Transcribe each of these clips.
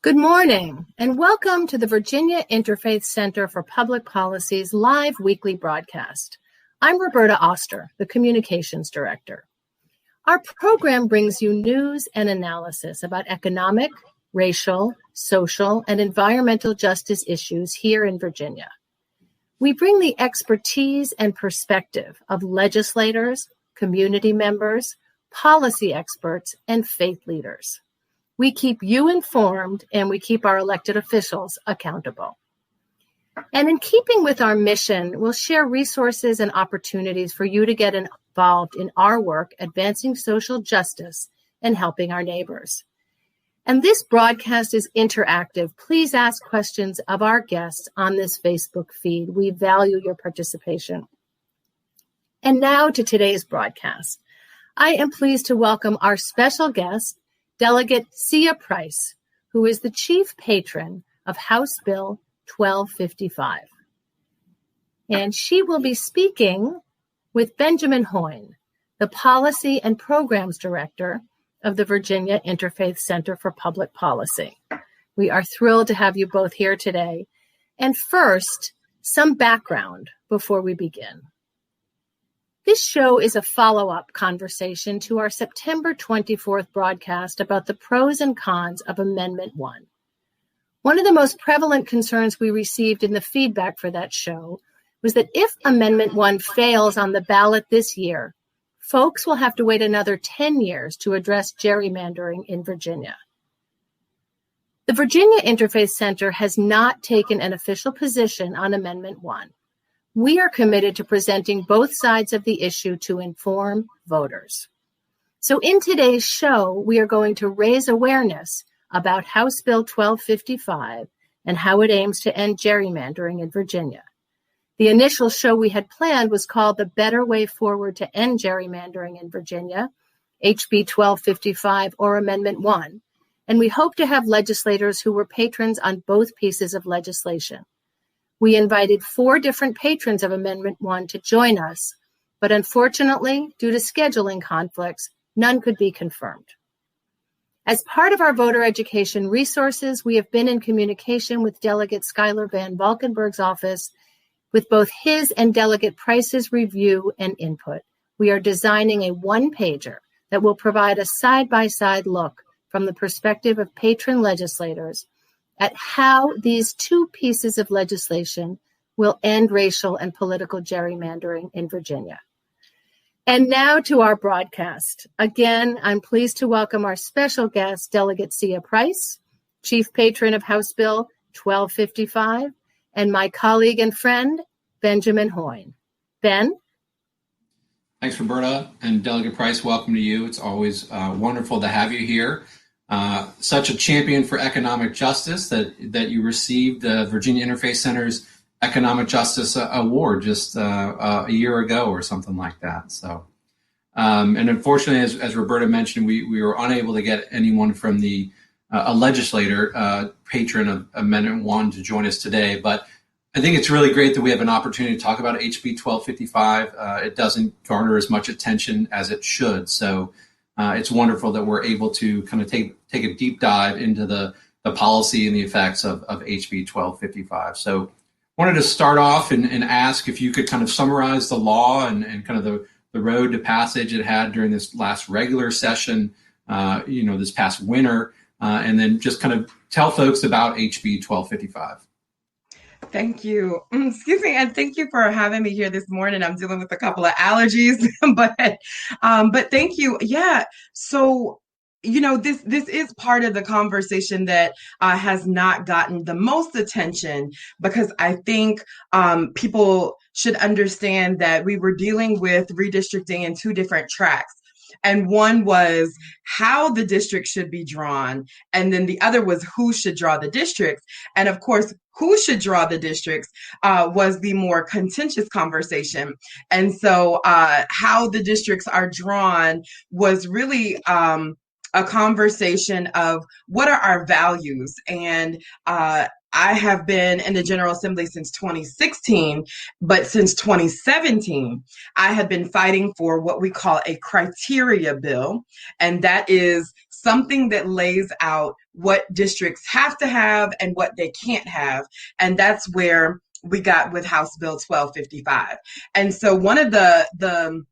Good morning, and welcome to the Virginia Interfaith Center for Public Policy's live weekly broadcast. I'm Roberta Oster, the Communications Director. Our program brings you news and analysis about economic, racial, social, and environmental justice issues here in Virginia. We bring the expertise and perspective of legislators, community members, policy experts, and faith leaders. We keep you informed and we keep our elected officials accountable. And in keeping with our mission, we'll share resources and opportunities for you to get involved in our work advancing social justice and helping our neighbors. And this broadcast is interactive. Please ask questions of our guests on this Facebook feed. We value your participation. And now to today's broadcast. I am pleased to welcome our special guest, Delegate Marcia Price, who is the chief patron of House Bill 1255. And she will be speaking with Benjamin Hoyne, the Policy and Programs Director of the Virginia Interfaith Center for Public Policy. We are thrilled to have you both here today. And first, some background before we begin. This show is a follow-up conversation to our September 24th broadcast about the pros and cons of Amendment 1. One of the most prevalent concerns we received in the feedback for that show was that if Amendment 1 fails on the ballot this year, folks will have to wait another 10 years to address gerrymandering in Virginia. The Virginia Interfaith Center has not taken an official position on Amendment 1. We are committed to presenting both sides of the issue to inform voters. So in today's show, we are going to raise awareness about House Bill 1255 and how it aims to end gerrymandering in Virginia. The initial show we had planned was called The Better Way Forward to End Gerrymandering in Virginia, HB 1255 or Amendment 1, and we hope to have legislators who were patrons on both pieces of legislation. We invited 4 different patrons of Amendment 1 to join us, but unfortunately, due to scheduling conflicts, none could be confirmed. As part of our voter education resources, we have been in communication with Delegate Schuyler Van Valkenburg's office with both his and Delegate Price's review and input. We are designing a one-pager that will provide a side-by-side look from the perspective of patron legislators at how these 2 pieces of legislation will end racial and political gerrymandering in Virginia. And now to our broadcast. Again, I'm pleased to welcome our special guest, Delegate Marcia Price, Chief Patron of House Bill 1255, and my colleague and friend, Benjamin Hoyne. Ben? Thanks, Roberta. And Delegate Price, welcome to you. It's always wonderful to have you here. Such a champion for economic justice that you received the Virginia Interfaith Center's Economic Justice Award just a year ago or something like that. So, and unfortunately, as Roberta mentioned, we were unable to get anyone from a legislator, patron of Amendment 1 to join us today. But I think it's really great that we have an opportunity to talk about HB 1255. It doesn't garner as much attention as it should. So it's wonderful that we're able to kind of take a deep dive into the policy and the effects of HB 1255. So wanted to start off and ask if you could kind of summarize the law and kind of the road to passage it had during this last regular session, this past winter, and then just kind of tell folks about HB 1255. Thank you. Excuse me, and thank you for having me here this morning. I'm dealing with a couple of allergies, but thank you. Yeah. So, this is part of the conversation that has not gotten the most attention because I think people should understand that we were dealing with redistricting in 2 different tracks. And one was how the district should be drawn. And then the other was who should draw the districts. And of course, who should draw the districts was the more contentious conversation. And so how the districts are drawn was really a conversation of what are our values. And I have been in the General Assembly since 2016, but since 2017, I have been fighting for what we call a criteria bill. And that is something that lays out what districts have to have and what they can't have. And that's where we got with House Bill 1255. And so one of the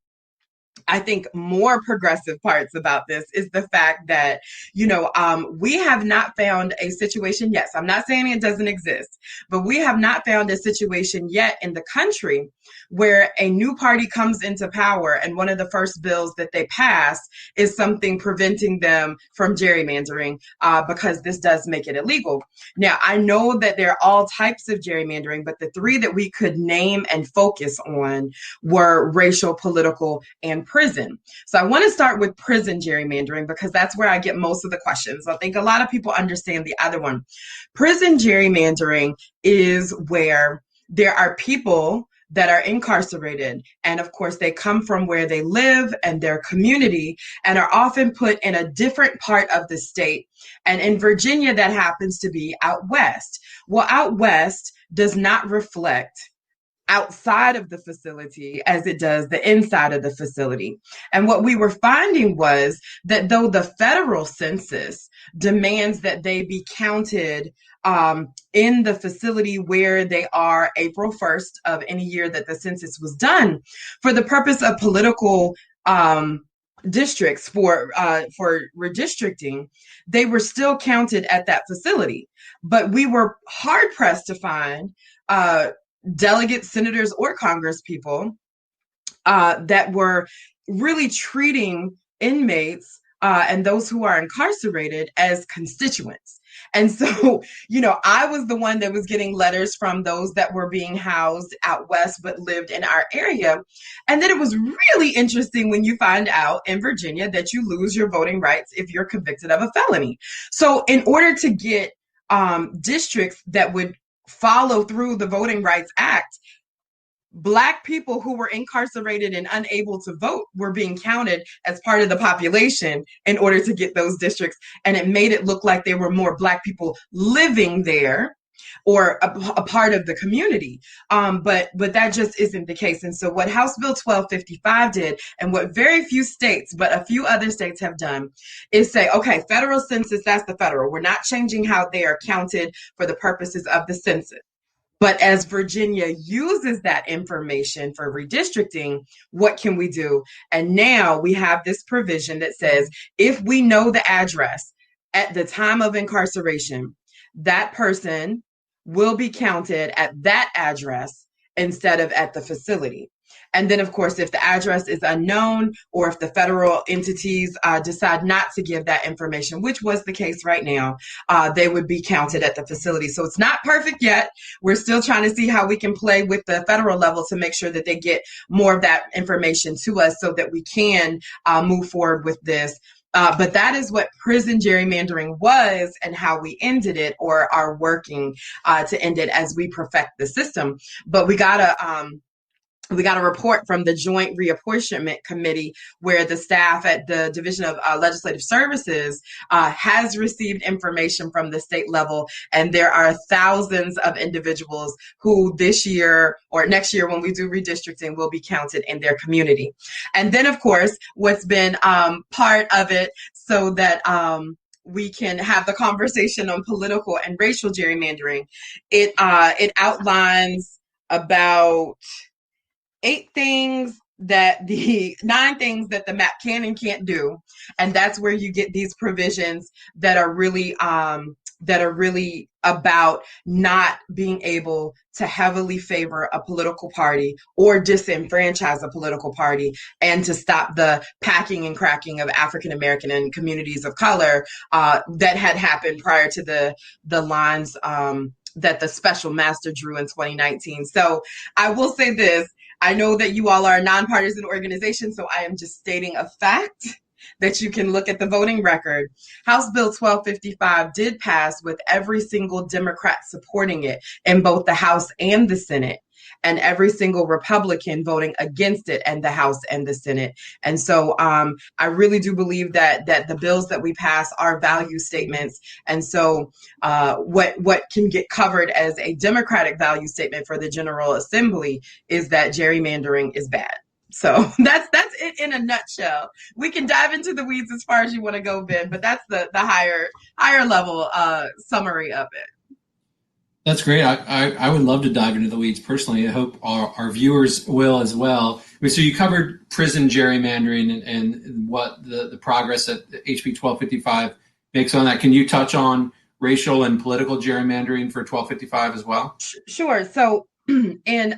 I think more progressive parts about this is the fact that, we have not found a situation yet. So I'm not saying it doesn't exist, but we have not found a situation yet in the country where a new party comes into power and one of the first bills that they pass is something preventing them from gerrymandering, because this does make it illegal. Now, I know that there are all types of gerrymandering, but the three that we could name and focus on were racial, political, and prison. So I want to start with prison gerrymandering because that's where I get most of the questions. I think a lot of people understand the other one. Prison gerrymandering is where there are people that are incarcerated. And of course, they come from where they live and their community and are often put in a different part of the state. And in Virginia, that happens to be out west. Well, out west does not reflect outside of the facility as it does the inside of the facility. And what we were finding was that though the federal census demands that they be counted in the facility where they are April 1st of any year that the census was done, for the purpose of political districts for redistricting, they were still counted at that facility. But we were hard pressed to find delegates, senators, or Congress people that were really treating inmates and those who are incarcerated as constituents. And so, I was the one that was getting letters from those that were being housed out west but lived in our area. And then it was really interesting when you find out in Virginia that you lose your voting rights if you're convicted of a felony. So in order to get districts that would follow through the Voting Rights Act, Black people who were incarcerated and unable to vote were being counted as part of the population in order to get those districts. And it made it look like there were more Black people living there or a part of the community. But that just isn't the case. And so what House Bill 1255 did, and what very few states, but a few other states have done, is say, okay, federal census, that's the federal. We're not changing how they are counted for the purposes of the census. But as Virginia uses that information for redistricting, what can we do? And now we have this provision that says, if we know the address at the time of incarceration, that person will be counted at that address instead of at the facility. And then, of course, if the address is unknown or if the federal entities decide not to give that information, which was the case right now, they would be counted at the facility. So it's not perfect yet. We're still trying to see how we can play with the federal level to make sure that they get more of that information to us so that we can move forward with this. But that is what prison gerrymandering was and how we ended it or are working to end it as we perfect the system. But we got a report from the Joint Reapportionment Committee where the staff at the Division of Legislative Services has received information from the state level. And there are thousands of individuals who this year or next year when we do redistricting will be counted in their community. And then, of course, what's been part of it so that we can have the conversation on political and racial gerrymandering, it outlines about 9 things that the map can and can't do. And that's where you get these provisions that are really about not being able to heavily favor a political party or disenfranchise a political party, and to stop the packing and cracking of African American and communities of color that had happened prior to the lines that the special master drew in 2019. So I will say this. I know that you all are a nonpartisan organization, so I am just stating a fact that you can look at the voting record. House Bill 1255 did pass with every single Democrat supporting it in both the House and the Senate, and every single Republican voting against it in the House and the Senate. And so I really do believe that the bills that we pass are value statements. And so what can get covered as a Democratic value statement for the General Assembly is that gerrymandering is bad. So that's it in a nutshell. We can dive into the weeds as far as you want to go, Ben, but that's the higher level summary of it. That's great. I would love to dive into the weeds personally. I hope our viewers will as well. So you covered prison gerrymandering and what the progress that HB 1255 makes on that. Can you touch on racial and political gerrymandering for 1255 as well? Sure. So and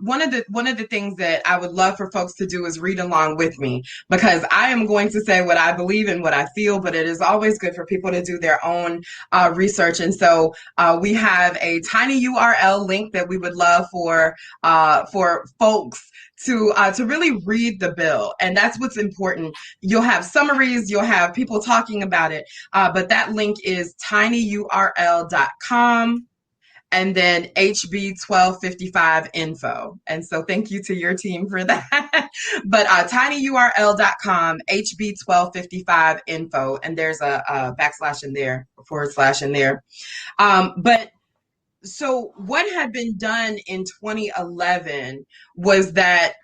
one of the things that I would love for folks to do is read along with me, because I am going to say what I believe and what I feel, but it is always good for people to do their own research. And so we have a tiny URL link that we would love for folks to really read the bill. And that's what's important. You'll have summaries, you'll have people talking about it, but that link is tinyurl.com. and then HB 1255 info. And so thank you to your team for that. But tinyurl.com, HB 1255 info. And there's a backslash in there, / in there. But so what had been done in 2011 was that,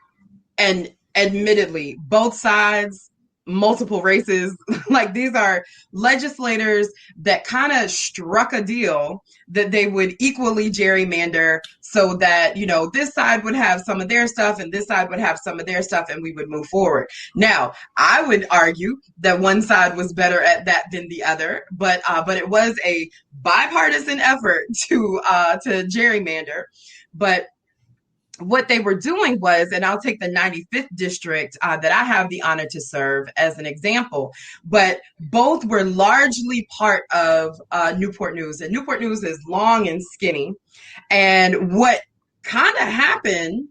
and admittedly, both sides, multiple races, like these are legislators that kind of struck a deal that they would equally gerrymander so that, you know, this side would have some of their stuff and this side would have some of their stuff and we would move forward. Now, I would argue that one side was better at that than the other, but it was a bipartisan effort to gerrymander. But what they were doing was, and I'll take the 95th district that I have the honor to serve as an example, but both were largely part of Newport News. And Newport News is long and skinny. And what happened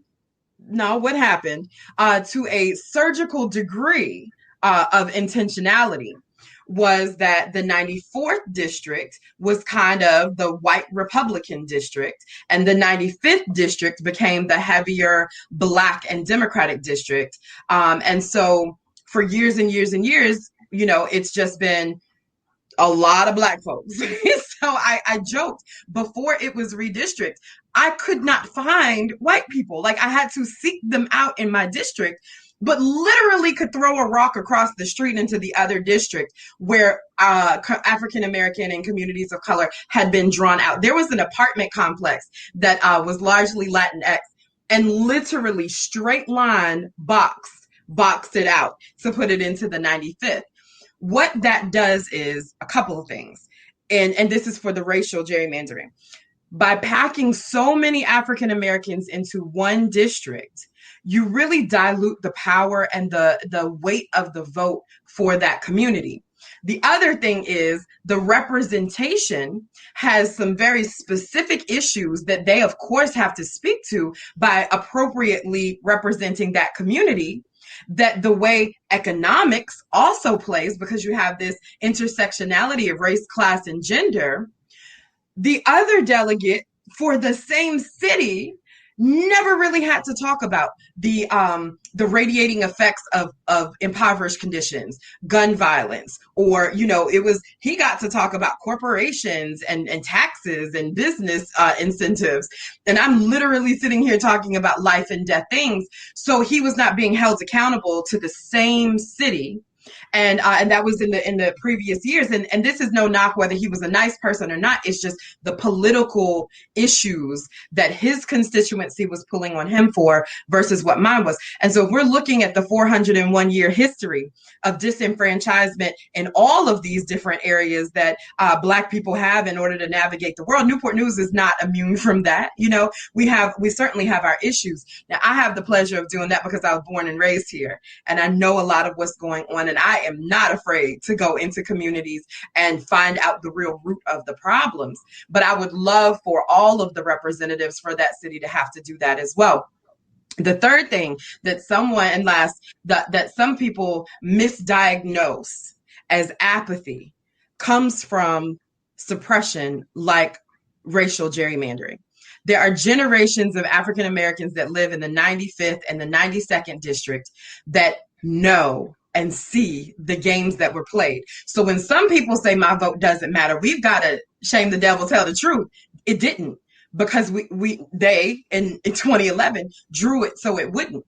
to a surgical degree of intentionality was that the 94th district was kind of the white Republican district, and the 95th district became the heavier Black and Democratic district. And so for years and years and years, you know, it's just been a lot of Black folks. So I joked before it was redistrict, I could not find white people. Like I had to seek them out in my district, but literally could throw a rock across the street into the other district where African American and communities of color had been drawn out. There was an apartment complex that was largely Latinx, and literally straight line boxed it out to put it into the 95th. What that does is a couple of things, and this is for the racial gerrymandering. By packing so many African Americans into one district, you really dilute the power and the weight of the vote for that community. The other thing is the representation has some very specific issues that they, of course, have to speak to by appropriately representing that community, that the way economics also plays, because you have this intersectionality of race, class, and gender. The other delegate for the same city never really had to talk about the radiating effects of impoverished conditions, gun violence, or, you know, he got to talk about corporations and taxes and business incentives. And I'm literally sitting here talking about life and death things. So he was not being held accountable to the same city. And that was in the previous years. And this is no knock whether he was a nice person or not. It's just the political issues that his constituency was pulling on him for versus what mine was. And so if we're looking at the 401-year history of disenfranchisement in all of these different areas that Black people have in order to navigate the world, Newport News is not immune from that. You know, we certainly have our issues. Now, I have the pleasure of doing that because I was born and raised here, and I know a lot of what's going on. And I am not afraid to go into communities and find out the real root of the problems. But I would love for all of the representatives for that city to have to do that as well. The third thing that some people misdiagnose as apathy comes from suppression, like racial gerrymandering. There are generations of African Americans that live in the 95th and the 92nd district that know and see the games that were played. So when some people say my vote doesn't matter, we've got to shame the devil, tell the truth. It didn't, because they in 2011 drew it so it wouldn't.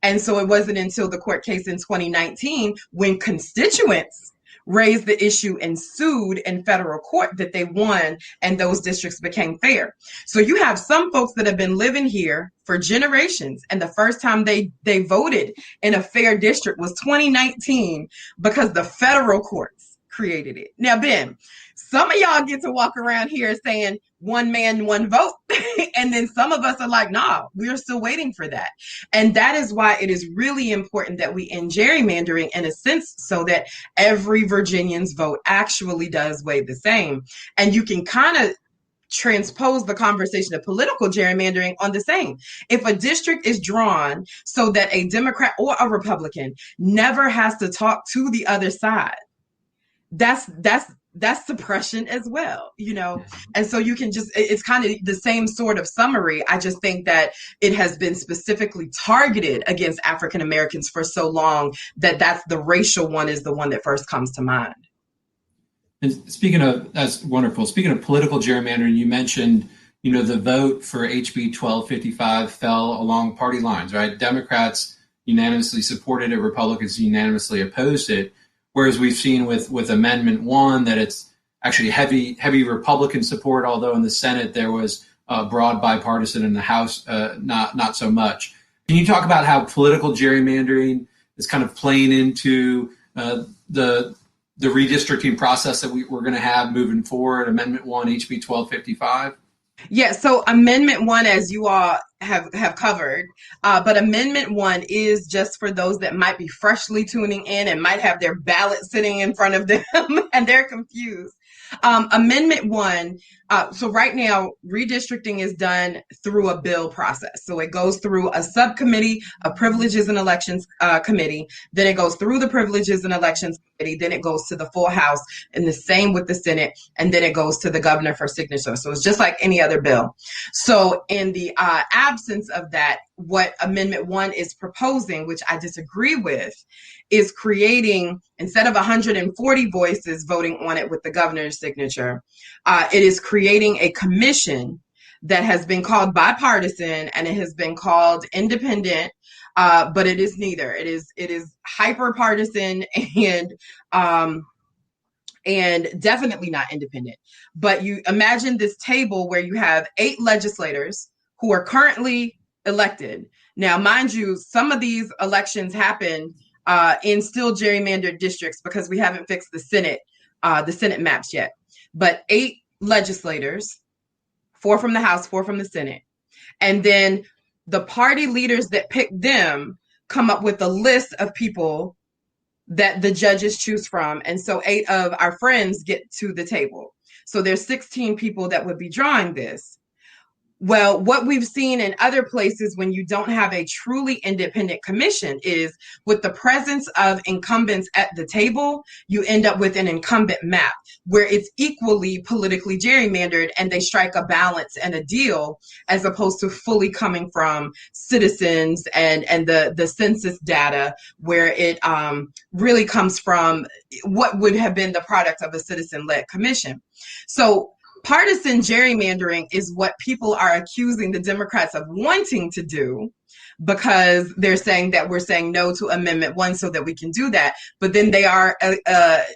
And so it wasn't until the court case in 2019 when constituents raised the issue and sued in federal court that they won, and those districts became fair. So you have some folks that have been living here for generations, and the first time they voted in a fair district was 2019 because the federal courts created it. Now, Ben, some of y'all get to walk around here saying one man, one vote. And then some of us are like, nah, we're still waiting for that. And that is why it is really important that we end gerrymandering in a sense so that every Virginian's vote actually does weigh the same. And you can kind of transpose the conversation of political gerrymandering on the same. If a district is drawn so that a Democrat or a Republican never has to talk to the other side, that's suppression as well, you know? And so you can just, it's kind of the same sort of summary. I just think that it has been specifically targeted against African Americans for so long that that's the racial one is the one that first comes to mind. And speaking of, that's wonderful. Speaking of political gerrymandering, you mentioned, you know, the vote for HB 1255 fell along party lines, right? Democrats unanimously supported it, Republicans unanimously opposed it. Whereas we've seen with Amendment 1 that it's actually heavy Republican support, although in the Senate there was broad bipartisan, in the House not so much. Can you talk about how political gerrymandering is kind of playing into the redistricting process that we're going to have moving forward, Amendment 1, HB 1255? Yeah, so Amendment 1, as you all have covered, but Amendment 1 is just for those that might be freshly tuning in and might have their ballot sitting in front of them and they're confused. Amendment 1, so right now, redistricting is done through a bill process. So it goes through a subcommittee, a Privileges and Elections committee, then it goes through the Privileges and Elections committee, then it goes to the full House, and the same with the Senate, and then it goes to the governor for signature. So it's just like any other bill. So in the absence of that, what Amendment 1 is proposing, which I disagree with, is creating, instead of 140 voices voting on it with the governor's signature, it is creating a commission that has been called bipartisan and it has been called independent, but it is neither. It is hyper partisan and definitely not independent. But you imagine this table where you have 8 legislators who are currently elected. Now, mind you, some of these elections happen in still gerrymandered districts because we haven't fixed the Senate maps yet. But 8 legislators, 4 from the House, 4 from the Senate. And then the party leaders that pick them come up with a list of people that the judges choose from. And so 8 of our friends get to the table. So there's 16 people that would be drawing this. Well, what we've seen in other places when you don't have a truly independent commission is with the presence of incumbents at the table, you end up with an incumbent map where it's equally politically gerrymandered and they strike a balance and a deal as opposed to fully coming from citizens and the census data where it really comes from what would have been the product of a citizen-led commission. So partisan gerrymandering is what people are accusing the Democrats of wanting to do because they're saying that we're saying no to Amendment 1 so that we can do that. But then they are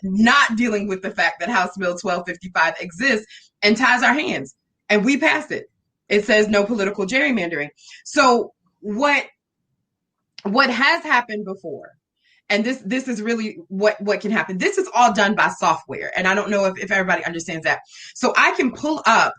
not dealing with the fact that House Bill 1255 exists and ties our hands. And we passed it. It says no political gerrymandering. So what has happened before, and this is really what can happen. This is all done by software. And I don't know if everybody understands that. So I can pull up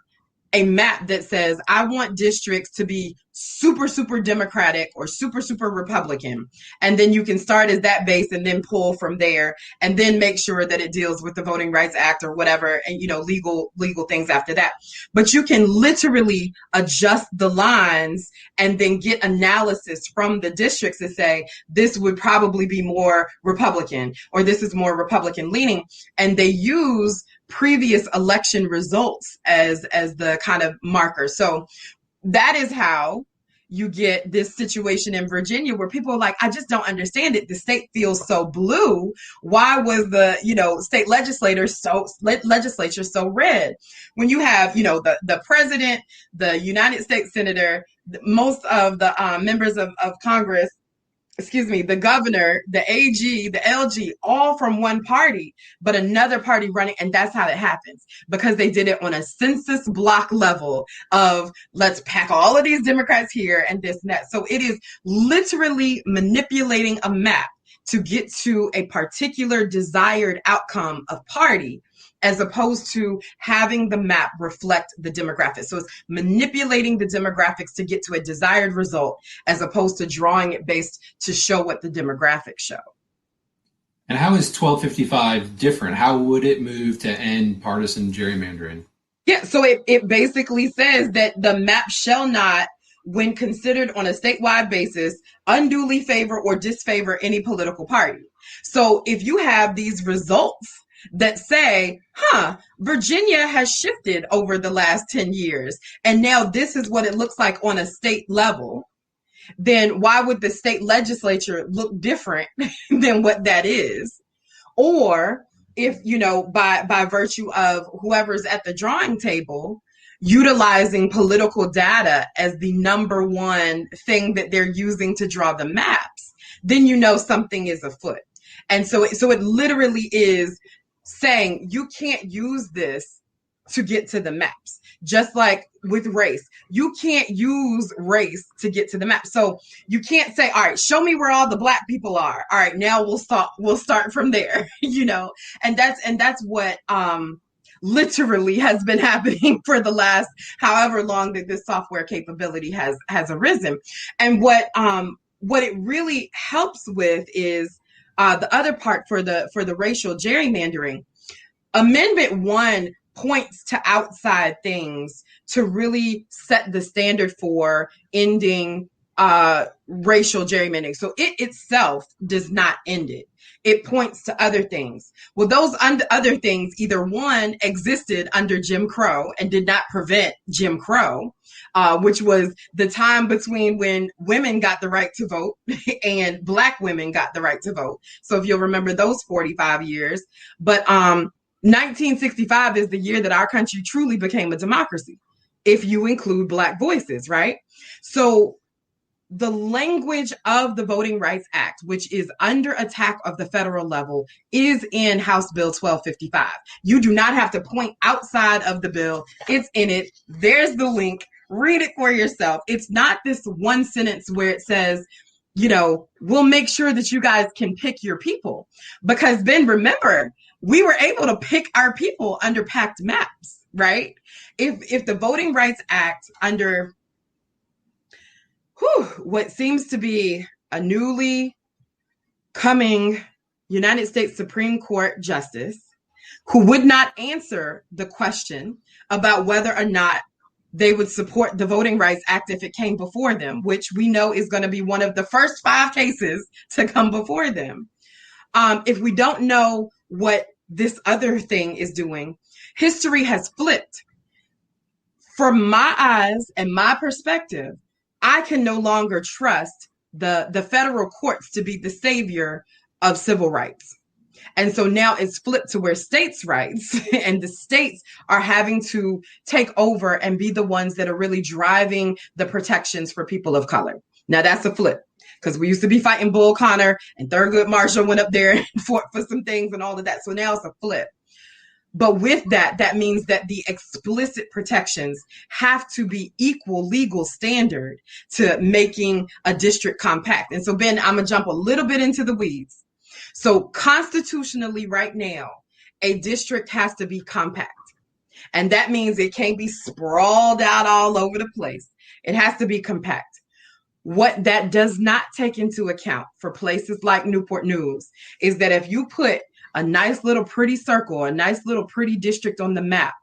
a map that says I want districts to be super, super Democratic or super, super Republican. And then you can start as that base and then pull from there and then make sure that it deals with the Voting Rights Act or whatever, and, you know, legal things after that. But you can literally adjust the lines and then get analysis from the districts to say, this would probably be more Republican or this is more Republican leaning. And they use previous election results as the kind of marker. So that is how you get this situation in Virginia where people are like, I just don't understand it. The state feels so blue. Why was the, state legislature so red? When you have, the president, the United States senator, most of the members of Congress, the governor, the AG, the LG, all from one party, but another party running. And that's how it happens, because they did it on a census block level of let's pack all of these Democrats here and this and that. So it is literally manipulating a map to get to a particular desired outcome of party, as opposed to having the map reflect the demographics. So it's manipulating the demographics to get to a desired result, as opposed to drawing it based to show what the demographics show. And how is 1255 different? How would it move to end partisan gerrymandering? Yeah, so it basically says that the map shall not, when considered on a statewide basis, unduly favor or disfavor any political party. So if you have these results that say, Virginia has shifted over the last 10 years, and now this is what it looks like on a state level, then why would the state legislature look different than what that is? Or if, by virtue of whoever's at the drawing table, utilizing political data as the number one thing that they're using to draw the maps, then something is afoot. And so it literally is saying you can't use this to get to the maps. Just like with race, you can't use race to get to the map. So you can't say, all right, show me where all the Black people are. All right, now we'll start from there, and that's what literally has been happening for the last however long that this software capability has arisen. And what it really helps with is the other part for the racial gerrymandering. Amendment 1 points to outside things to really set the standard for ending racial gerrymandering. So it itself does not end it. It points to other things. Well, those other things, either one, existed under Jim Crow and did not prevent Jim Crow, which was the time between when women got the right to vote and Black women got the right to vote. So if you'll remember those 45 years. But 1965 is the year that our country truly became a democracy, if you include Black voices, right? So the language of the Voting Rights Act, which is under attack of the federal level, is in House Bill 1255. You do not have to point outside of the bill. It's in it. There's the link. Read it for yourself. It's not this one sentence where it says, we'll make sure that you guys can pick your people. Because then remember, we were able to pick our people under packed maps, right? If the Voting Rights Act under what seems to be a newly coming United States Supreme Court justice who would not answer the question about whether or not they would support the Voting Rights Act if it came before them, which we know is going to be one of the first 5 cases to come before them. If we don't know what this other thing is doing, history has flipped. From my eyes and my perspective, I can no longer trust the federal courts to be the savior of civil rights. And so now it's flipped to where states' rights and the states are having to take over and be the ones that are really driving the protections for people of color. Now that's a flip, because we used to be fighting Bull Connor and Thurgood Marshall went up there and fought for some things and all of that. So now it's a flip. But with that means that the explicit protections have to be equal legal standard to making a district compact. And so, Ben, I'm going to jump a little bit into the weeds. So constitutionally right now, a district has to be compact. And that means it can't be sprawled out all over the place. It has to be compact. What that does not take into account for places like Newport News is that if you put a nice little pretty circle, a nice little pretty district on the map,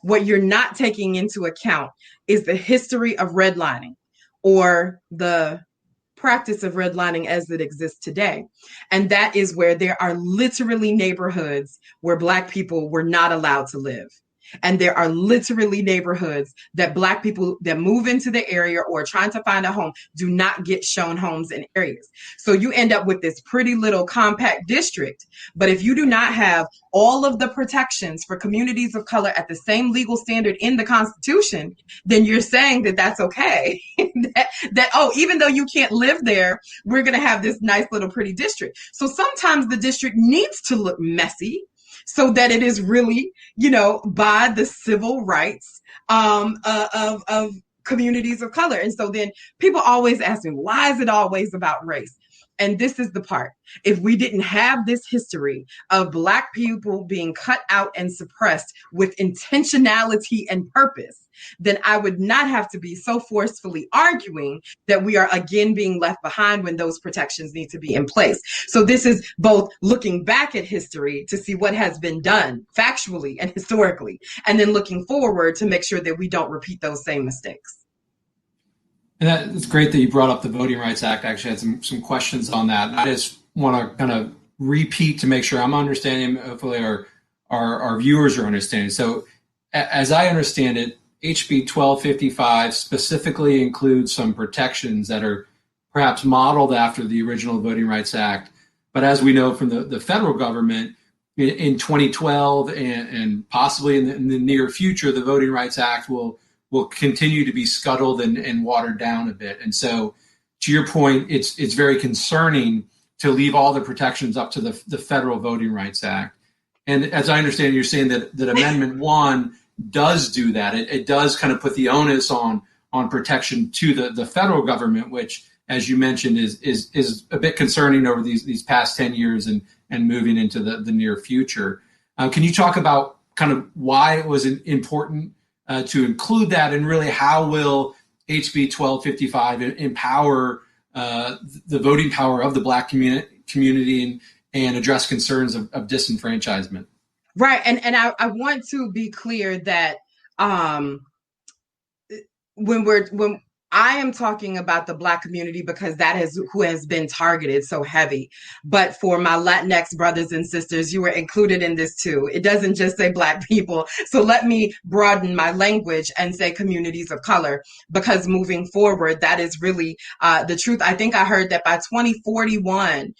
what you're not taking into account is the history of redlining or the practice of redlining as it exists today. And that is where there are literally neighborhoods where Black people were not allowed to live. And there are literally neighborhoods that Black people that move into the area or trying to find a home do not get shown homes in areas. So you end up with this pretty little compact district. But if you do not have all of the protections for communities of color at the same legal standard in the Constitution, then you're saying that that's okay. Oh, even though you can't live there, we're going to have this nice little pretty district. So sometimes the district needs to look messy so that it is really, by the civil rights of communities of color. And so then people always ask me, why is it always about race? And this is the part. If we didn't have this history of Black people being cut out and suppressed with intentionality and purpose, then I would not have to be so forcefully arguing that we are again being left behind when those protections need to be in place. So this is both looking back at history to see what has been done factually and historically, and then looking forward to make sure that we don't repeat those same mistakes. And it's great that you brought up the Voting Rights Act. I actually had some questions on that. I just want to kind of repeat to make sure I'm understanding, hopefully our viewers are understanding. So as I understand it, HB 1255 specifically includes some protections that are perhaps modeled after the original Voting Rights Act. But as we know from the federal government, in 2012 and possibly in the near future, the Voting Rights Act will continue to be scuttled and watered down a bit. And so to your point, it's very concerning to leave all the protections up to the Federal Voting Rights Act. And as I understand, you're saying that Amendment 1 does do that. It does kind of put the onus on protection to the federal government, which, as you mentioned, is a bit concerning over these past 10 years and moving into the near future. Can you talk about kind of why it was important to include that, and really how will HB 1255 empower the voting power of the Black community and address concerns of disenfranchisement? Right. And I want to be clear that when I am talking about the Black community, because that is who has been targeted so heavy. But for my Latinx brothers and sisters, you were included in this too. It doesn't just say Black people. So let me broaden my language and say communities of color, because moving forward, that is really the truth. I think I heard that by 2041,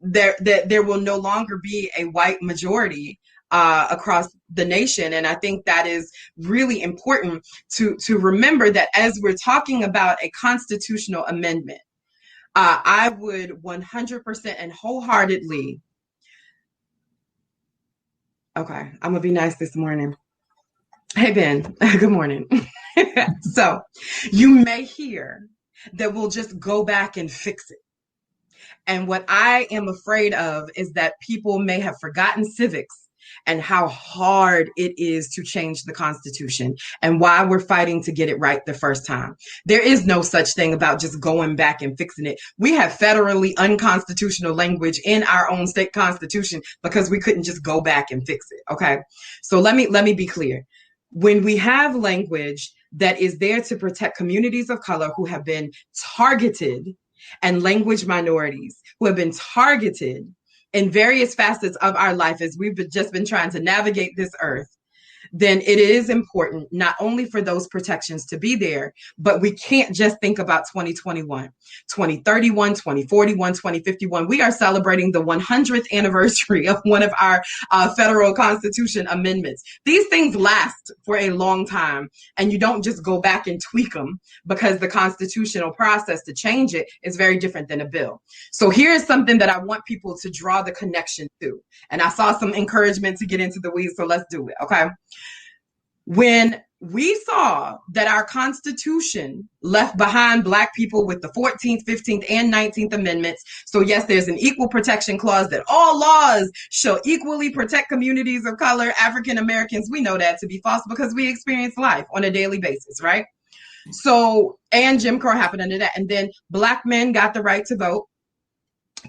there will no longer be a white majority across the nation. And I think that is really important to remember, that as we're talking about a constitutional amendment, I would 100% and wholeheartedly, okay, I'm gonna be nice this morning. Hey, Ben, good morning. So you may hear that we'll just go back and fix it. And what I am afraid of is that people may have forgotten civics and how hard it is to change the Constitution and why we're fighting to get it right the first time. There is no such thing about just going back and fixing it. We have federally unconstitutional language in our own state constitution because we couldn't just go back and fix it. Okay. So let me be clear. When we have language that is there to protect communities of color who have been targeted, and language minorities who have been targeted in various facets of our life as we've just been trying to navigate this earth, then it is important not only for those protections to be there, but we can't just think about 2021, 2031, 2041, 2051. We are celebrating the 100th anniversary of one of our federal constitution amendments. These things last for a long time, and you don't just go back and tweak them, because the constitutional process to change it is very different than a bill. So here's something that I want people to draw the connection to. And I saw some encouragement to get into the weeds, so let's do it, okay? When we saw that our Constitution left behind Black people with the 14th, 15th, and 19th Amendments. So yes, there's an equal protection clause that all laws shall equally protect communities of color, African Americans. We know that to be false because we experience life on a daily basis, right? So, and Jim Crow happened under that. And then Black men got the right to vote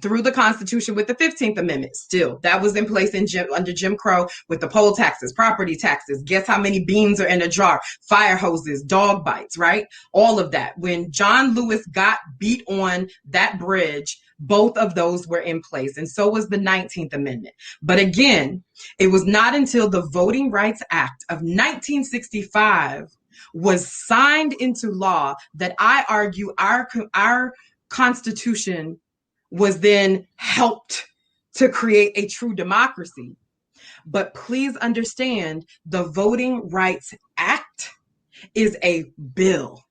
through the Constitution with the 15th Amendment. Still, that was in place under Jim Crow with the poll taxes, property taxes. Guess how many beans are in a jar? Fire hoses, dog bites, right? All of that. When John Lewis got beat on that bridge both of those were in place. And so was the 19th Amendment. But again, it was not until the Voting Rights Act of 1965 was signed into law that I argue our Constitution was then helped to create a true democracy. But please understand, the Voting Rights Act is a bill.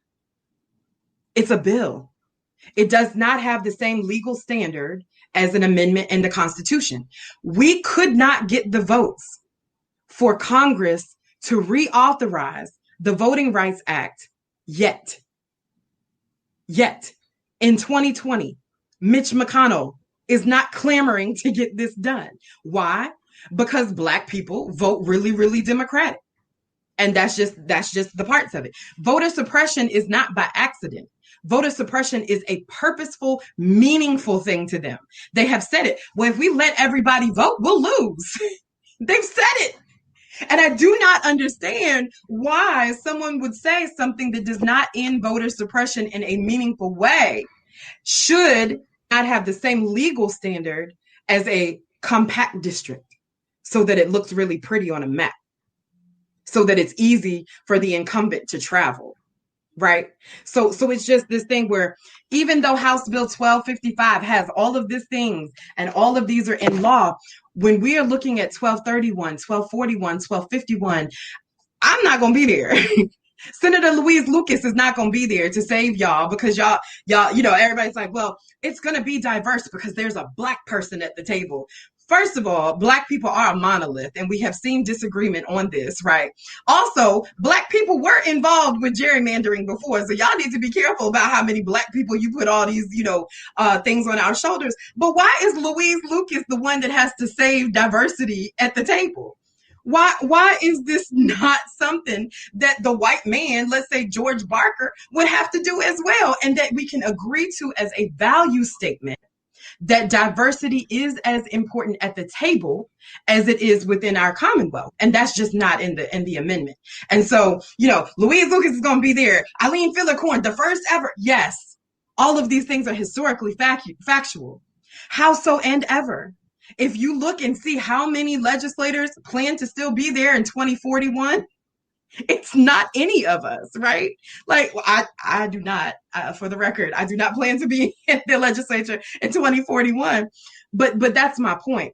It's a bill. It does not have the same legal standard as an amendment in the Constitution. We could not get the votes for Congress to reauthorize the Voting Rights Act yet. In 2020, Mitch McConnell is not clamoring to get this done. Why? Because Black people vote really, really Democratic. And that's just the parts of it. Voter suppression is not by accident. Voter suppression is a purposeful, meaningful thing to them. They have said it. Well, if we let everybody vote, we'll lose. They've said it. And I do not understand why someone would say something that does not end voter suppression in a meaningful way should not have the same legal standard as a compact district so that it looks really pretty on a map, so that it's easy for the incumbent to travel, right? So it's just this thing where even though House Bill 1255 has all of these things and all of these are in law, when we are looking at 1231, 1241, 1251, I'm not going to be there. Senator Louise Lucas is not going to be there to save y'all because y'all, everybody's like, well, it's going to be diverse because there's a Black person at the table. First of all, Black people are a monolith, and we have seen disagreement on this, right? Also, Black people were involved with gerrymandering before, so y'all need to be careful about how many Black people you put all these, things on our shoulders. But why is Louise Lucas the one that has to save diversity at the table? Why is this not something that the white man, let's say George Barker, would have to do as well, and that we can agree to as a value statement? That diversity is as important at the table as it is within our Commonwealth. And that's just not in the amendment. And so, Louise Lucas is going to be there. Eileen Fillercorn, the first ever. Yes, all of these things are historically factual. How so and ever? If you look and see how many legislators plan to still be there in 2041, it's not any of us, right? Like, I do not, for the record, I do not plan to be in the legislature in 2041. But that's my point.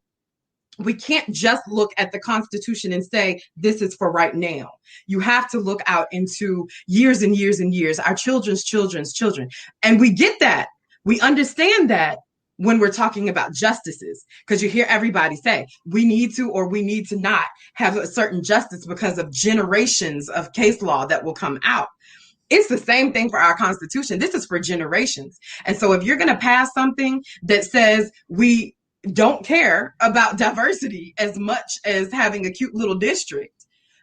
We can't just look at the Constitution and say, this is for right now. You have to look out into years and years and years, our children's children's children. And we get that. We understand that when we're talking about justices, because you hear everybody say, we need to or we need to not have a certain justice because of generations of case law that will come out. It's the same thing for our Constitution. This is for generations. And so if you're going to pass something that says we don't care about diversity as much as having a cute little district,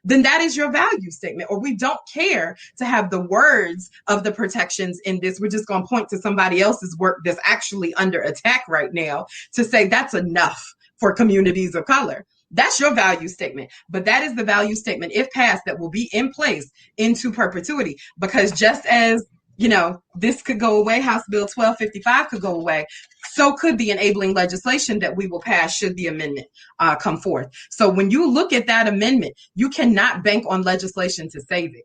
then that is your value statement. Or we don't care to have the words of the protections in this. We're just going to point to somebody else's work that's actually under attack right now to say that's enough for communities of color. That's your value statement. But that is the value statement, if passed, that will be in place into perpetuity. Because just as, this could go away, House Bill 1255 could go away, so could the enabling legislation that we will pass should the amendment come forth. So when you look at that amendment, you cannot bank on legislation to save it.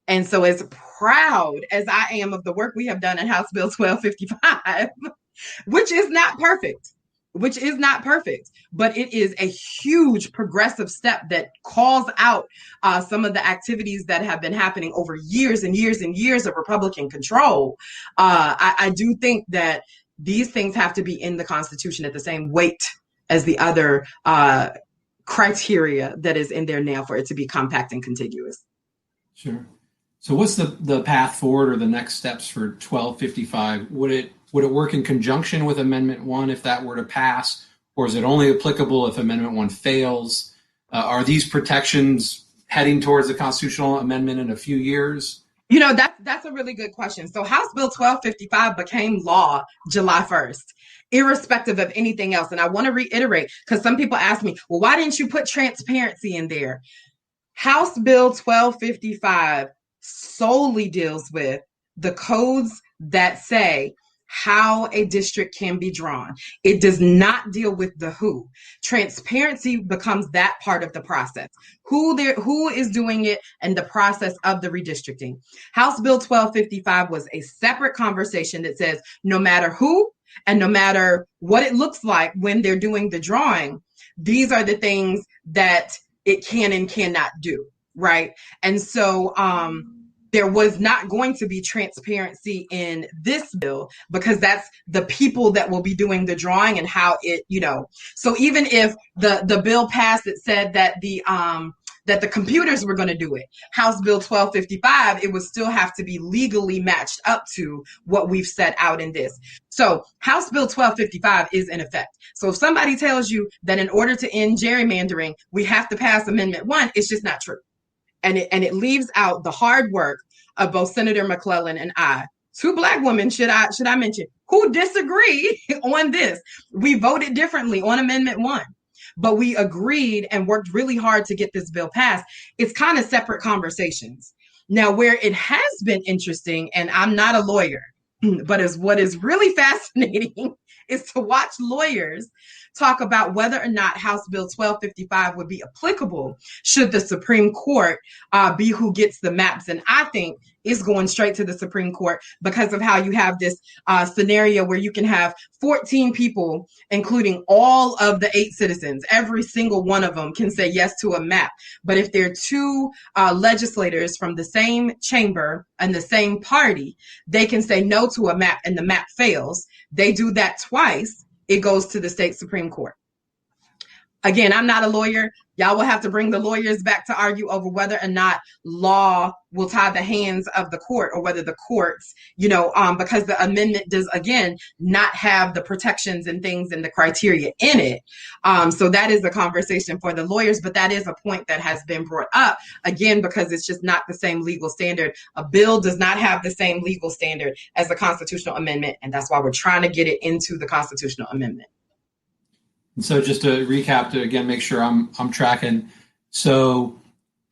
And so as proud as I am of the work we have done in House Bill 1255, which is not perfect, but it is a huge progressive step that calls out some of the activities that have been happening over years and years and years of Republican control. I do think that these things have to be in the Constitution at the same weight as the other criteria that is in there now for it to be compact and contiguous. Sure. So what's the path forward or the next steps for 1255? Would it work in conjunction with Amendment 1 if that were to pass, or is it only applicable if Amendment 1 fails? Are these protections heading towards the constitutional amendment in a few years? That's a really good question. So House Bill 1255 became law July 1st, irrespective of anything else. And I want to reiterate, because some people ask me, well, why didn't you put transparency in there? House Bill 1255 solely deals with the codes that say how a district can be drawn. It does not deal with the who. Transparency becomes that part of the process. Who is doing it and the process of the redistricting. House Bill 1255 was a separate conversation that says no matter who and no matter what it looks like when they're doing the drawing, these are the things that it can and cannot do, right? And so there was not going to be transparency in this bill because that's the people that will be doing the drawing and how it, so even if the bill passed, it said that the computers were going to do it. House Bill 1255, it would still have to be legally matched up to what we've set out in this. So House Bill 1255 is in effect. So if somebody tells you that in order to end gerrymandering, we have to pass Amendment 1, it's just not true. And it leaves out the hard work of both Senator McClellan and I, two Black women, should I mention, who disagree on this. We voted differently on Amendment 1, but we agreed and worked really hard to get this bill passed. It's kind of separate conversations. Now, where it has been interesting, and I'm not a lawyer, but what is really fascinating is to watch lawyers talk about whether or not House Bill 1255 would be applicable should the Supreme Court be who gets the maps. And I think it's going straight to the Supreme Court because of how you have this scenario where you can have 14 people, including all of the 8 citizens. Every single one of them can say yes to a map. But if there are 2 legislators from the same chamber and the same party, they can say no to a map and the map fails. They do that twice. It goes to the state Supreme Court. Again, I'm not a lawyer. Y'all will have to bring the lawyers back to argue over whether or not law will tie the hands of the court or whether the courts, because the amendment does, again, not have the protections and things and the criteria in it. So that is a conversation for the lawyers, but that is a point that has been brought up, again, because it's just not the same legal standard. A bill does not have the same legal standard as a constitutional amendment, and that's why we're trying to get it into the constitutional amendment. And so just to recap, to again make sure I'm tracking. So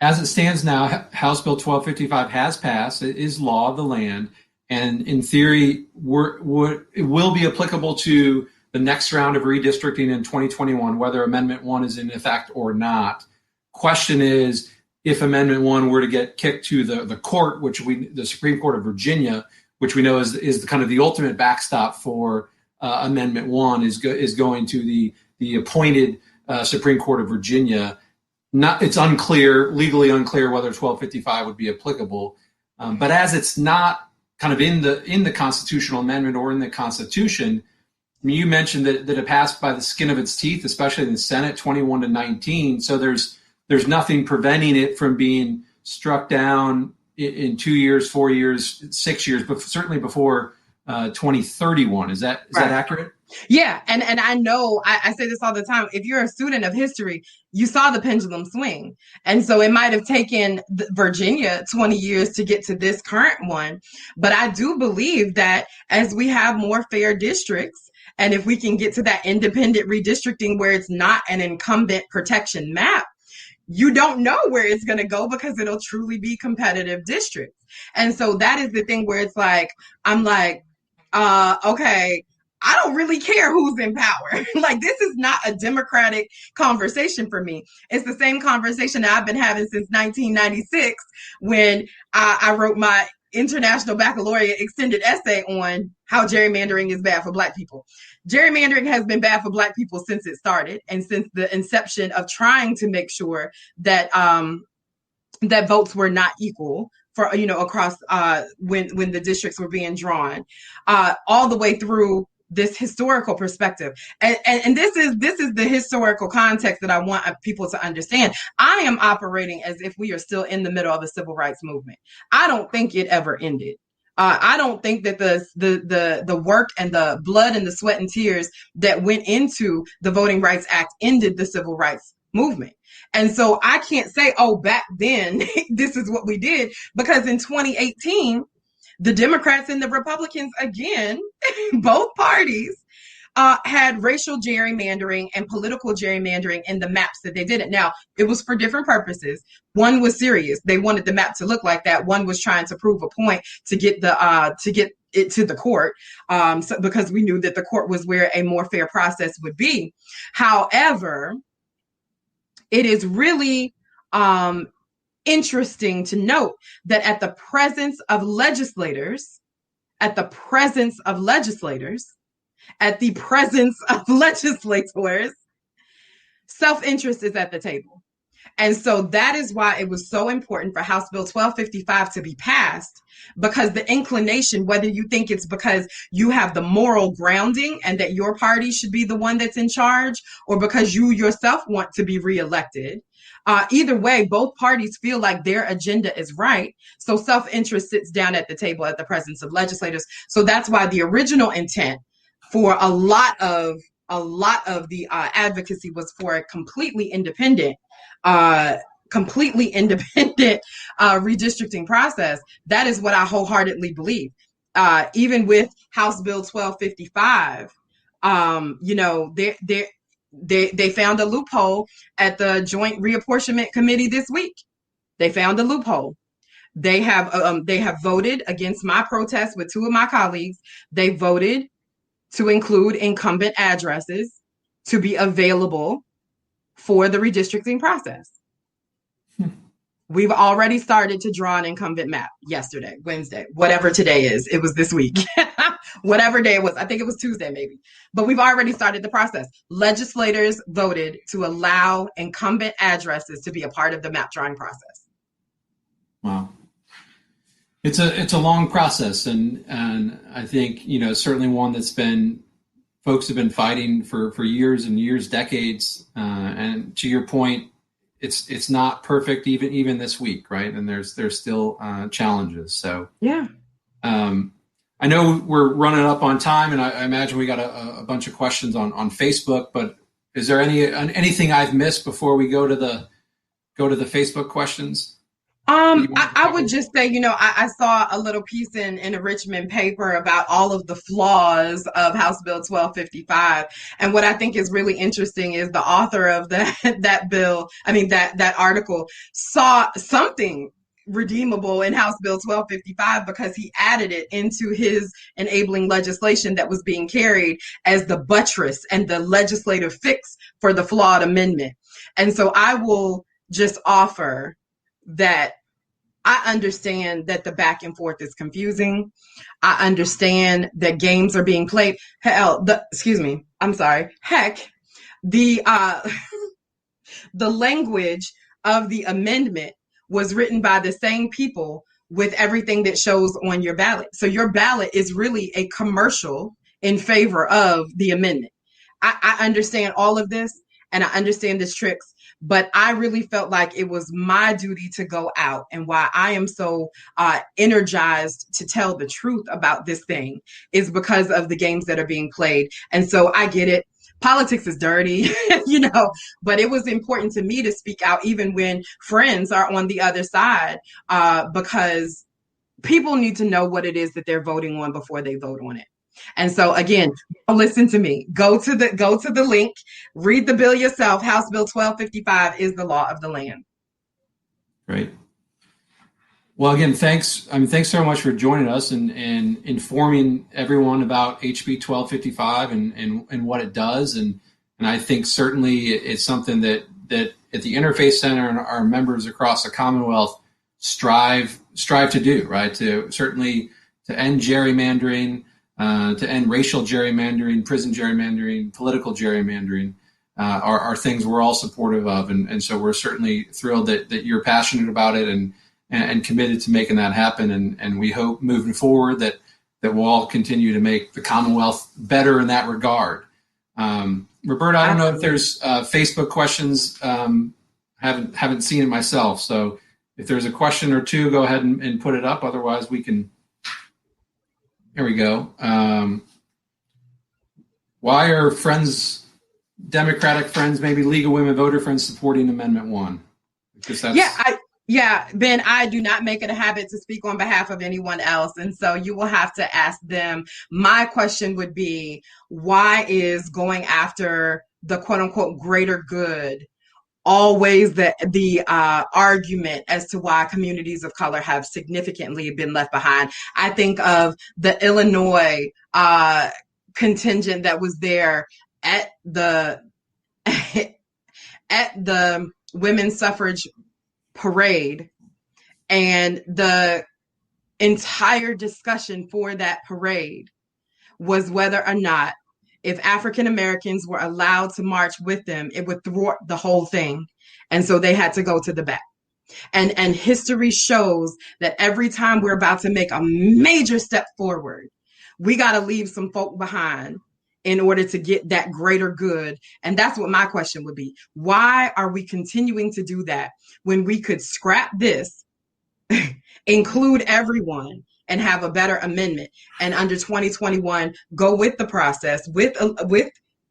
as it stands now, House Bill 1255 has passed. It is law of the land. And in theory, it will be applicable to the next round of redistricting in 2021, whether Amendment 1 is in effect or not. Question is, if Amendment 1 were to get kicked to the court, the Supreme Court of Virginia, which we know is the kind of the ultimate backstop for Amendment 1, is going to the appointed Supreme Court of Virginia. It's unclear, legally unclear, whether 1255 would be applicable. But as it's not kind of in the constitutional amendment or in the Constitution, I mean, you mentioned that it passed by the skin of its teeth, especially in the Senate, 21-19. So there's nothing preventing it from being struck down in 2 years, 4 years, 6 years, but certainly before 2031. Is that accurate? Yeah. And I know I say this all the time. If you're a student of history, you saw the pendulum swing. And so it might have taken Virginia 20 years to get to this current one. But I do believe that as we have more fair districts, and if we can get to that independent redistricting where it's not an incumbent protection map, you don't know where it's going to go because it'll truly be competitive districts. And so that is the thing where it's like, I'm like, okay, I don't really care who's in power. Like, this is not a democratic conversation for me. It's the same conversation that I've been having since 1996 when I wrote my International Baccalaureate extended essay on how gerrymandering is bad for Black people. Gerrymandering has been bad for Black people since it started and since the inception of trying to make sure that that votes were not equal for, across when the districts were being drawn, all the way through this historical perspective. And this is the historical context that I want people to understand. I am operating as if we are still in the middle of a civil rights movement. I don't think it ever ended. I don't think that the work and the blood and the sweat and tears that went into the Voting Rights Act ended the civil rights movement. And so I can't say, oh, back then, this is what we did, because in 2018, the Democrats and the Republicans, again, both parties, had racial gerrymandering and political gerrymandering in the maps that they did it. Now, it was for different purposes. One was serious. They wanted the map to look like that. One was trying to prove a point to get it to the court, because we knew that the court was where a more fair process would be. However, it is really interesting to note that at the presence of legislators, self-interest is at the table. And so that is why it was so important for House Bill 1255 to be passed, because the inclination, whether you think it's because you have the moral grounding and that your party should be the one that's in charge, or because you yourself want to be reelected, either way, both parties feel like their agenda is right. So self-interest sits down at the table at the presence of legislators. So that's why the original intent for a lot of the advocacy was for a completely independent redistricting process. That is what I wholeheartedly believe. Even with House Bill 1255, they found a loophole at the Joint Reapportionment Committee this week. They found a loophole. They have voted against my protest with two of my colleagues. They voted to include incumbent addresses to be available for the redistricting process. We've already started to draw an incumbent map yesterday, Wednesday, whatever today is. It was this week. Whatever day it was. I think it was Tuesday maybe. But we've already started the process. Legislators voted to allow incumbent addresses to be a part of the map drawing process. Wow. It's a long process, and I think, certainly one that's folks have been fighting for years and years, decades. And to your point, it's not perfect even this week, right? And there's still challenges. So yeah. I know we're running up on time, and I imagine we got a bunch of questions on Facebook. But is there anything I've missed before we go to the Facebook questions? I would just say, I saw a little piece in a Richmond paper about all of the flaws of House Bill 1255. And what I think is really interesting is the author of that article saw something redeemable in House Bill 1255 because he added it into his enabling legislation that was being carried as the buttress and the legislative fix for the flawed amendment. And so I will just offer that I understand that the back and forth is confusing. I understand that games are being played. The language of the amendment was written by the same people with everything that shows on your ballot. So your ballot is really a commercial in favor of the amendment. I understand all of this, and I understand this tricks. But I really felt like it was my duty to go out, and why I am so energized to tell the truth about this thing is because of the games that are being played. And so I get it. Politics is dirty, but it was important to me to speak out even when friends are on the other side, because people need to know what it is that they're voting on before they vote on it. And so again, listen to me. Go to the link, read the bill yourself. House Bill 1255 is the law of the land. Great. Well, again, thanks so much for joining us and informing everyone about HB 1255 and what it does. And I think certainly it's something that at the Interfaith Center and our members across the Commonwealth strive to do, right? To end gerrymandering, to end racial gerrymandering, prison gerrymandering, political gerrymandering, are things we're all supportive of. And so we're certainly thrilled that you're passionate about it and committed to making that happen. And we hope moving forward that we'll all continue to make the Commonwealth better in that regard. Roberta, I don't know if there's Facebook questions. Haven't seen it myself. So if there's a question or two, go ahead and put it up. Otherwise, we can. Here we go. Why are Democratic friends, maybe League of Women Voter Friends, supporting Amendment 1? Because that's... Yeah, Ben, I do not make it a habit to speak on behalf of anyone else. And so you will have to ask them. My question would be, why is going after the quote unquote greater good always the argument as to why communities of color have significantly been left behind? I think of the Illinois contingent that was there at the at the women's suffrage parade, and the entire discussion for that parade was whether or not, if African Americans were allowed to march with them, it would thwart the whole thing. And so they had to go to the back. And history shows that every time we're about to make a major step forward, we got to leave some folk behind in order to get that greater good. And that's what my question would be. Why are we continuing to do that when we could scrap this, include everyone, and have a better amendment, and under 2021 go with the process with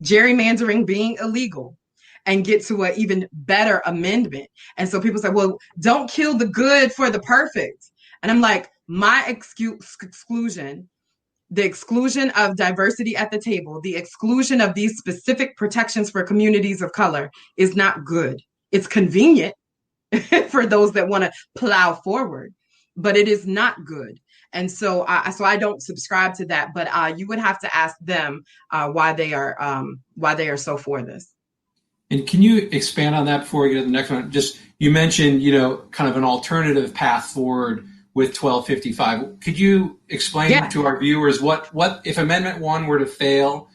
gerrymandering being illegal and get to an even better amendment? And so people say, well, don't kill the good for the perfect. And I'm like, my exclusion, the exclusion of diversity at the table, the exclusion of these specific protections for communities of color is not good. It's convenient for those that want to plow forward, but it is not good. And so I don't subscribe to that, but you would have to ask them why they are so for this. And can you expand on that before we get to the next one? Just, you mentioned, kind of an alternative path forward with 1255. Could you explain to our viewers what if Amendment 1 were to fail,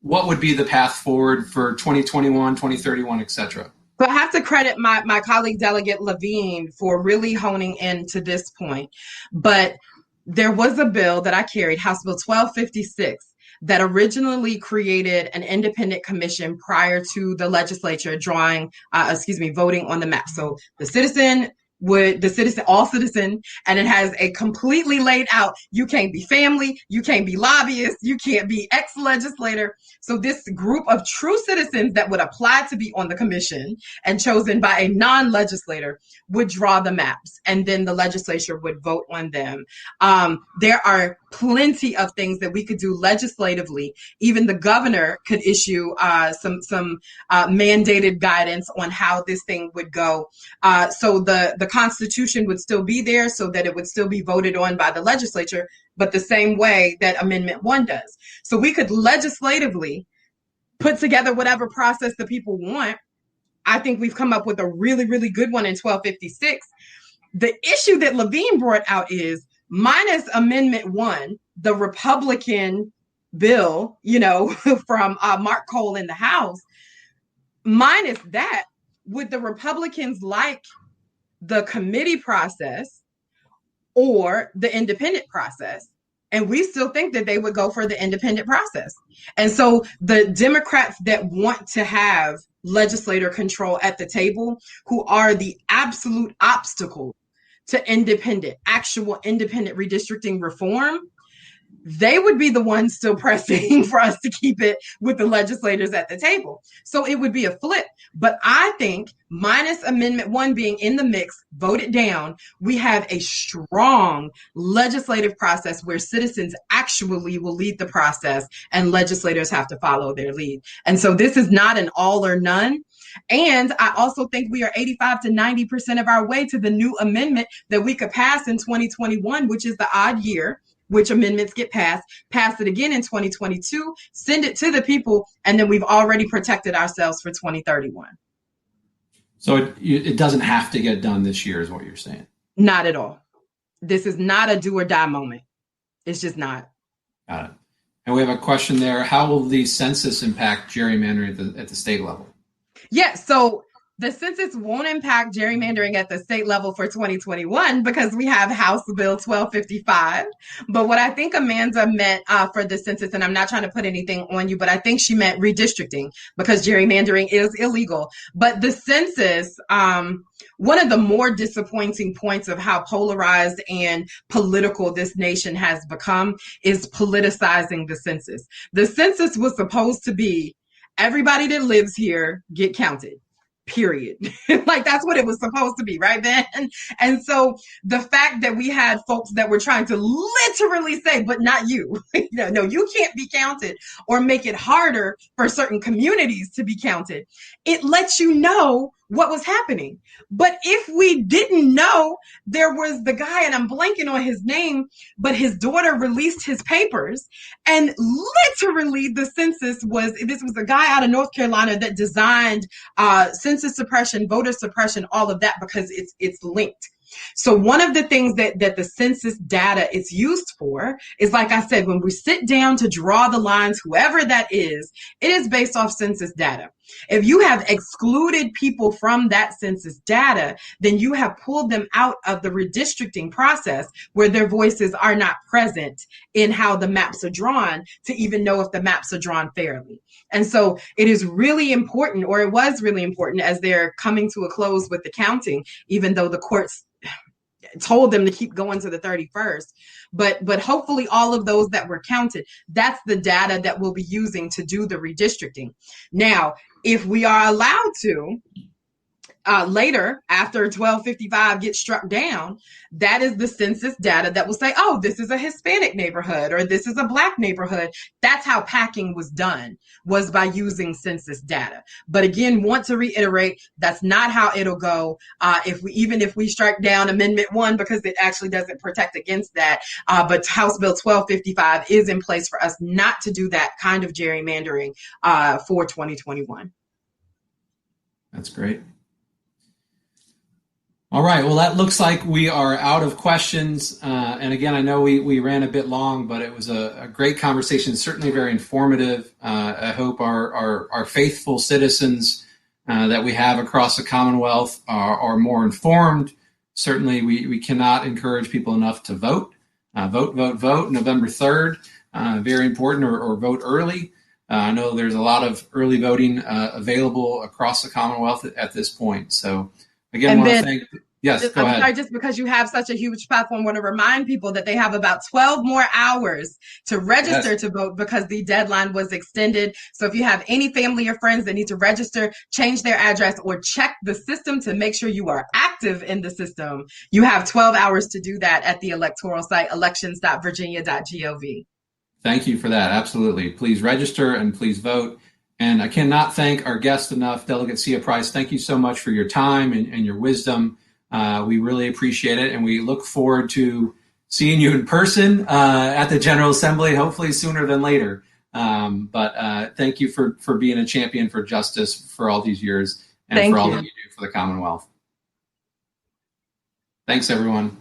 what would be the path forward for 2021, 2031, et cetera? So I have to credit my colleague Delegate Levine for really honing in to this point. But there was a bill that I carried, House Bill 1256, that originally created an independent commission prior to the legislature voting on the map. So all citizen, and it has a completely laid out, you can't be family, you can't be lobbyist, you can't be ex-legislator. So this group of true citizens that would apply to be on the commission and chosen by a non-legislator would draw the maps, and then the legislature would vote on them. There are plenty of things that we could do legislatively. Even the governor could issue some mandated guidance on how this thing would go. So the Constitution would still be there, so that it would still be voted on by the legislature, but the same way that Amendment 1 does. So we could legislatively put together whatever process the people want. I think we've come up with a really, really good one in 1256. The issue that Levine brought out is, minus Amendment 1, the Republican bill, from Mark Cole in the House, minus that, would the Republicans like the committee process or the independent process? And we still think that they would go for the independent process. And so the Democrats that want to have legislator control at the table, who are the absolute obstacle to actual independent redistricting reform, they would be the ones still pressing for us to keep it with the legislators at the table. So it would be a flip. But I think, minus Amendment 1 being in the mix, voted down, we have a strong legislative process where citizens actually will lead the process and legislators have to follow their lead. And so this is not an all or none. And I also think we are 85 to 90% of our way to the new amendment that we could pass in 2021, which is the odd year which amendments get passed, pass it again in 2022, send it to the people, and then we've already protected ourselves for 2031. So it doesn't have to get done this year, is what you're saying? Not at all. This is not a do or die moment. It's just not. Got it. And we have a question there. How will the census impact gerrymandering at the state level? Yeah, so the census won't impact gerrymandering at the state level for 2021 because we have House Bill 1255. But what I think Amanda meant for the census, and I'm not trying to put anything on you, but I think she meant redistricting because gerrymandering is illegal. But the census, one of the more disappointing points of how polarized and political this nation has become is politicizing the census. The census was supposed to be everybody that lives here get counted. period. Like that's what it was supposed to be, right, Ben? And so the fact that we had folks that were trying to literally say, but not you, no, you can't be counted, or make it harder for certain communities to be counted, it lets you know what was happening. But if we didn't know, there was the guy, and I'm blanking on his name, but his daughter released his papers, and literally the census this was a guy out of North Carolina that designed census suppression, voter suppression, all of that, because it's linked. So one of the things that the census data is used for is, like I said, when we sit down to draw the lines, whoever that is, it is based off census data. If you have excluded people from that census data, then you have pulled them out of the redistricting process, where their voices are not present in how the maps are drawn, to even know if the maps are drawn fairly. And so it is really important, or it was really important, as they're coming to a close with the counting, even though the courts told them to keep going to the 31st. But hopefully all of those that were counted, that's the data that we'll be using to do the redistricting. Now, if we are allowed to, later, after 1255 gets struck down, that is the census data that will say, oh, this is a Hispanic neighborhood, or this is a Black neighborhood. That's how packing was done, was by using census data. But again, want to reiterate, that's not how it'll go. Even if we strike down Amendment 1, because it actually doesn't protect against that. But House Bill 1255 is in place for us not to do that kind of gerrymandering for 2021. That's great. All right, well, that looks like we are out of questions. And again, I know we ran a bit long, but it was a great conversation, certainly very informative. I hope our faithful citizens that we have across the Commonwealth are more informed. Certainly, we cannot encourage people enough to vote. Vote November 3rd. Very important, or vote early. I know there's a lot of early voting available across the Commonwealth at this point. So again, I want to thank. Yes, go ahead. Sorry, just because you have such a huge platform, I want to remind people that they have about 12 more hours to register to vote, because the deadline was extended. So if you have any family or friends that need to register, change their address, or check the system to make sure you are active in the system, you have 12 hours to do that at the electoral site, elections.virginia.gov. Thank you for that. Absolutely. Please register and please vote. And I cannot thank our guest enough, Delegate Marcia Price. Thank you so much for your time and your wisdom. We really appreciate it, and we look forward to seeing you in person at the General Assembly, hopefully sooner than later. But thank you for being a champion for justice for all these years, and for all that you do for the Commonwealth. Thanks, everyone.